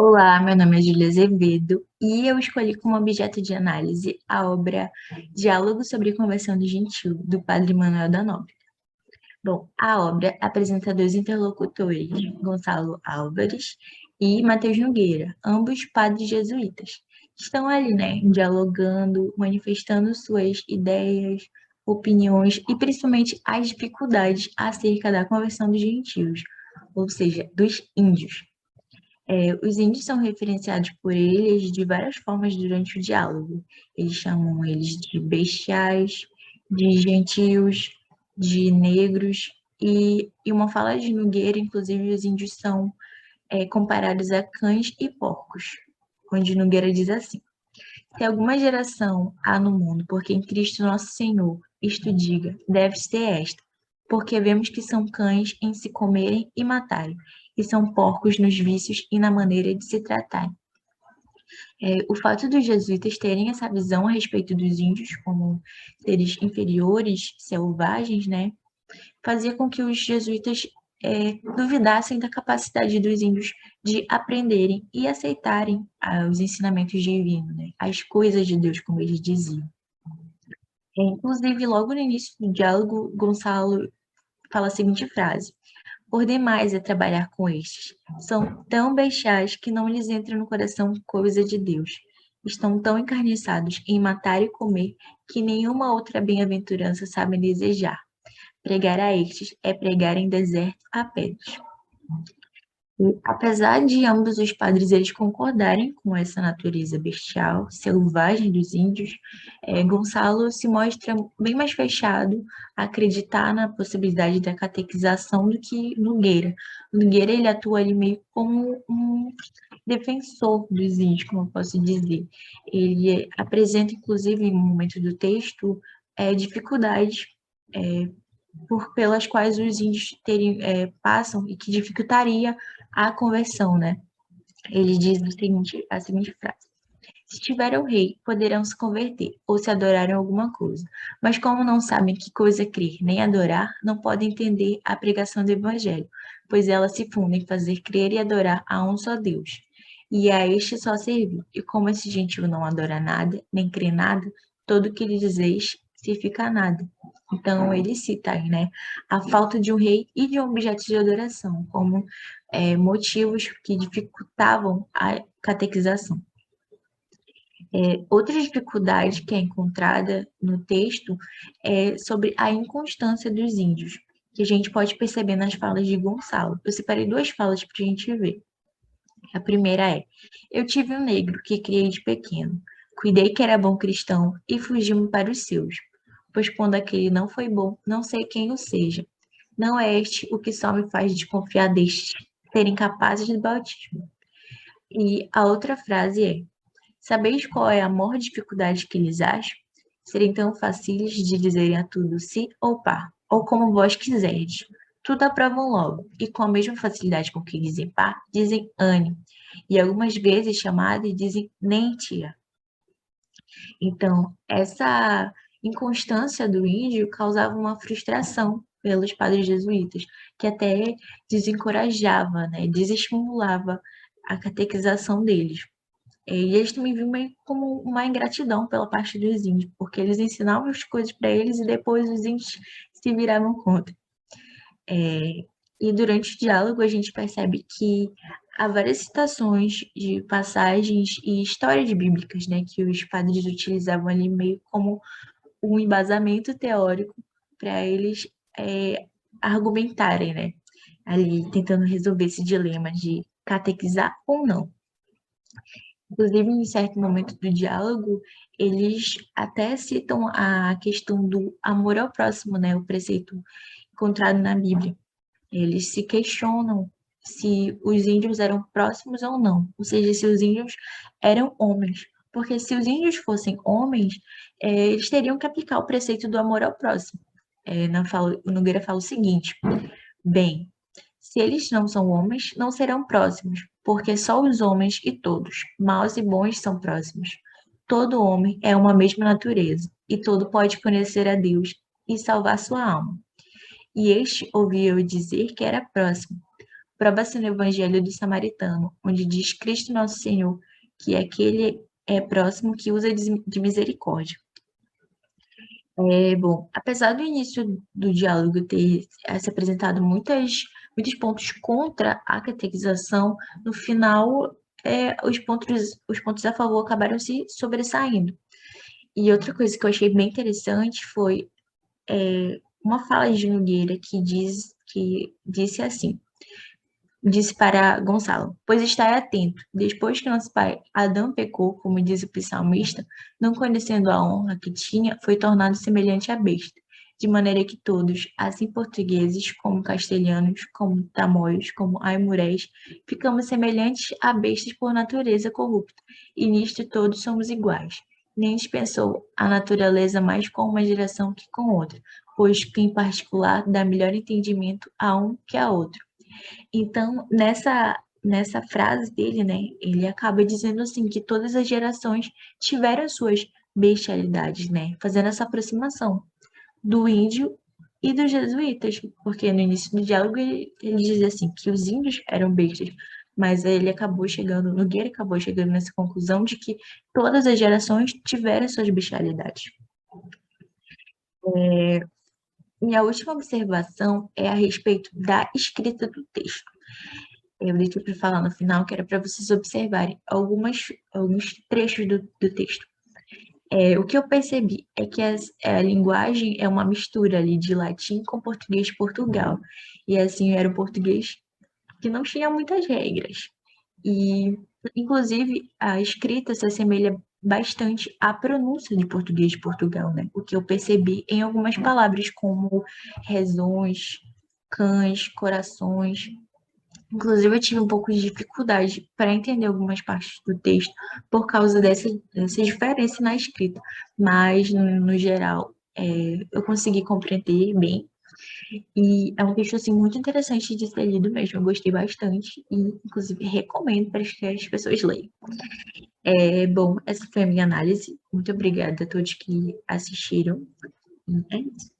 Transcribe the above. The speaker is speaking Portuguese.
Olá, meu nome é Júlia Azevedo e eu escolhi como objeto de análise a obra Diálogo sobre Conversão do Gentil, do Padre Manuel da Nóbrega. Bom, a obra apresenta dois interlocutores, Gonçalo Álvares e Mateus Nogueira, ambos padres jesuítas, que estão ali, né, dialogando, manifestando suas ideias, opiniões e principalmente as dificuldades acerca da conversão dos gentios, ou seja, dos índios. Os índios são referenciados por eles de várias formas durante o diálogo. Eles chamam eles de bestiais, de gentios, de negros, e uma fala de Nogueira, inclusive, os índios são comparados a cães e porcos, onde Nogueira diz assim: se alguma geração há no mundo, porque em Cristo nosso Senhor, isto diga, deve ser esta, porque vemos que são cães em se comerem e matarem, e são porcos nos vícios e na maneira de se tratarem. O fato dos jesuítas terem essa visão a respeito dos índios como seres inferiores, selvagens, né, fazia com que os jesuítas duvidassem da capacidade dos índios de aprenderem e aceitarem os ensinamentos divinos, né, as coisas de Deus, como eles diziam. Inclusive, logo no início do diálogo, Gonçalo fala a seguinte frase: por demais é trabalhar com estes. São tão bestiais que não lhes entra no coração coisa de Deus. Estão tão encarniçados em matar e comer que nenhuma outra bem-aventurança sabem desejar. Pregar a estes é pregar em deserto a pedras. E, apesar de ambos os padres eles concordarem com essa natureza bestial, selvagem dos índios, Gonçalo se mostra bem mais fechado a acreditar na possibilidade da catequização do que Nogueira. Nogueira ele atua ali meio como um defensor dos índios, como eu posso dizer. Ele apresenta, inclusive, em um momento do texto, dificuldades pelas quais os índios passam e que dificultaria a conversão, né? Ele diz a seguinte frase: se tiver o rei, poderão se converter ou se adorarem alguma coisa. Mas como não sabem que coisa crer nem adorar, não podem entender a pregação do evangelho, pois ela se funda em fazer crer e adorar a um só Deus. E a este só servir. E como esse gentil não adora nada, nem crê nada, todo o que lhe dizeis se fica nada. Então, ele cita aí, né, a falta de um rei e de um objeto de adoração como motivos que dificultavam a catequização. Outra dificuldade que é encontrada no texto é sobre a inconstância dos índios, que a gente pode perceber nas falas de Gonçalo. Eu separei duas falas para a gente ver. A primeira é: eu tive um negro que criei de pequeno, cuidei que era bom cristão e fugi-me para os seus. Pois quando aquele não foi bom, não sei quem o seja. Não é este o que só me faz desconfiar destes serem capazes de batismo. E a outra frase é: sabeis qual é a maior dificuldade que lhes acho? Serem tão facílios de dizerem a tudo sim ou pá, ou como vós quiserdes. Tudo aprovam logo, e com a mesma facilidade com que dizem pá, dizem ane, e algumas vezes chamadas dizem nem tia. Então, essa inconstância do índio causava uma frustração pelos padres jesuítas, que até desencorajava, né, desestimulava a catequização deles. E eles também viam meio como uma ingratidão pela parte dos índios, porque eles ensinavam as coisas para eles e depois os índios se viravam contra. E durante o diálogo a gente percebe que há várias citações de passagens e histórias bíblicas, né, que os padres utilizavam ali meio como um embasamento teórico para eles argumentarem, né, ali tentando resolver esse dilema de catequizar ou não. Inclusive, em certo momento do diálogo, eles até citam a questão do amor ao próximo, né? O preceito encontrado na Bíblia. Eles se questionam se os índios eram próximos ou não, ou seja, se os índios eram homens. Porque se os índios fossem homens, eles teriam que aplicar o preceito do amor ao próximo. O Nogueira fala o seguinte: bem, se eles não são homens, não serão próximos, porque só os homens e todos, maus e bons, são próximos. Todo homem é uma mesma natureza, e todo pode conhecer a Deus e salvar sua alma. E este ouvi eu dizer que era próximo, prova-se no Evangelho do Samaritano, onde diz Cristo Nosso Senhor que aquele é próximo que usa de misericórdia. Bom, apesar do início do diálogo ter se apresentado muitos pontos contra a catequização, no final, os pontos a favor acabaram se sobressaindo. E outra coisa que eu achei bem interessante foi uma fala de Nogueira que disse assim: disse para Gonçalo: pois estai atento, depois que nosso pai Adão pecou, como diz o psalmista, não conhecendo a honra que tinha, foi tornado semelhante à besta, de maneira que todos, assim portugueses, como castelhanos, como tamoios, como aimurés, ficamos semelhantes a bestas por natureza corrupta, e nisto todos somos iguais. Nem dispensou a natureza mais com uma geração que com outra, pois que em particular dá melhor entendimento a um que a outro. Então, nessa frase dele, né, ele acaba dizendo assim que todas as gerações tiveram suas bestialidades, né, fazendo essa aproximação do índio e dos jesuítas, porque no início do diálogo ele dizia assim que os índios eram bestas, mas Nogueira acabou chegando nessa conclusão de que todas as gerações tiveram suas bestialidades. Minha última observação é a respeito da escrita do texto. Eu deixei para falar no final, que era para vocês observarem alguns trechos do texto. O que eu percebi é que a linguagem é uma mistura ali de latim com português de Portugal. E assim, era um português que não tinha muitas regras. E, inclusive, a escrita se assemelha bastante à pronúncia de português de Portugal, né? O que eu percebi em algumas palavras como razões, cães, corações. Inclusive, eu tive um pouco de dificuldade para entender algumas partes do texto por causa dessa diferença na escrita, mas, no geral, eu consegui compreender bem. E é um texto assim, muito interessante de ser lido mesmo, eu gostei bastante e, inclusive, recomendo para que as pessoas leiam. Bom, essa foi a minha análise. Muito obrigada a todos que assistiram. É isso.